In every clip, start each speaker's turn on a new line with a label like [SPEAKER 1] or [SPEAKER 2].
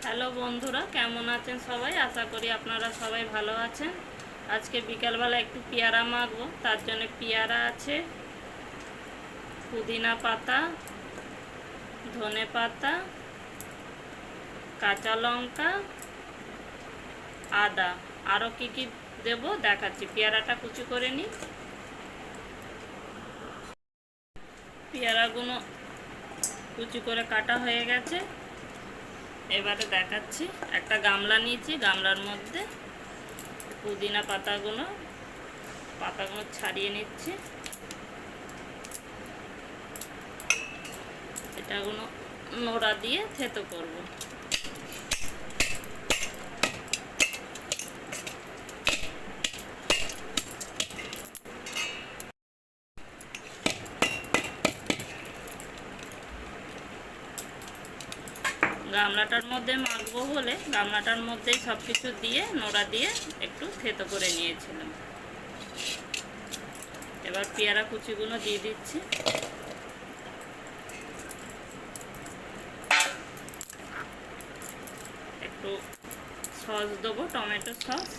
[SPEAKER 1] Hello বন্ধুরা, কেমন আছেন সবাই? আশা করি আপনারা সবাই ভালো আছেন। আজকে বিকালবেলা একটু পেয়ারা মাখবো, তার জন্য পেয়ারা আছে, পুদিনা পাতা, ধনে পাতা, কাঁচা লঙ্কা, আদা, আরও কি কি দেবো দেখাচ্ছি। পেয়ারাটা কুচি করে নিই। পেয়ারাগুলো কুচি করে কাটা হয়ে গেছে। এবারে দেখাচ্ছি, একটা গামলা নিয়েছি, গামলার মধ্যে পুদিনা পাতাগুলো ছাড়িয়ে নিচ্ছি। এটাগুলো নোড়া দিয়ে থেতো করব। গামলাটার মধ্যে মাখবো বলে গামলাটার মধ্যেই সব কিছু দিয়ে নোড়া দিয়ে একটু থেতো করে নিয়েছিলাম। এবার পেয়ারা কুচিগুলো দিয়ে দিচ্ছি। একটু সস দেবো, টমেটো সস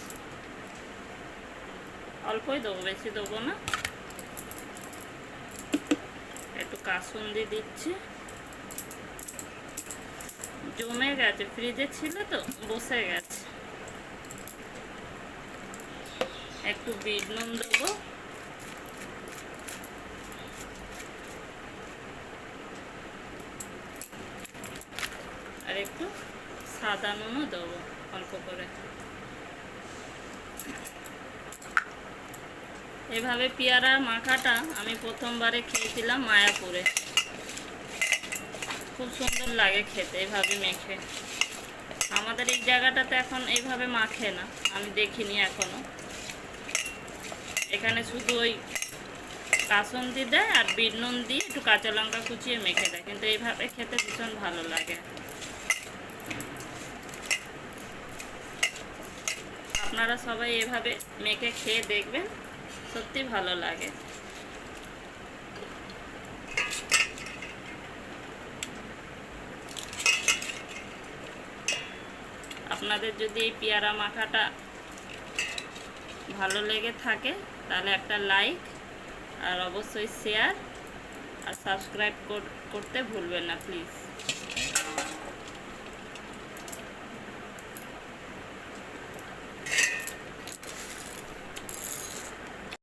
[SPEAKER 1] অল্পই দেবো, বেশি দেবো না। একটু কাসুন্দি দিচ্ছি। জমে গেছে, ফ্রিজে ছিল তো বসে গেছে। একটু বিট নুন দেবো, আর একটু সাদা নুনও দেবো অল্প করে। এভাবে পেয়ারার মাখাটা আমি প্রথমবারে খেয়েছিলাম মায়াপুরে। খুব সুন্দর লাগে খেতে এভাবে মেখে। আমাদের এই জায়গাটাতে এখন এইভাবে মাখে না, আমি দেখিনি এখনো। এখানে শুধু ওই কাসুন্দি দেয় আর বিট নুন দিয়ে একটু কাঁচা লঙ্কা কুচিয়ে মেখে দেয়, কিন্তু এইভাবে খেতে ভীষণ ভালো লাগে। আপনারা সবাই এভাবে মেখে খেয়ে দেখবেন, সত্যি ভালো লাগে। আপনাদের যদি এই পেয়ারা মাখাটা ভালো লেগে থাকে তাহলে একটা লাইক আর অবশ্যই শেয়ার আর সাবস্ক্রাইব করতে ভুলবেন না প্লিজ।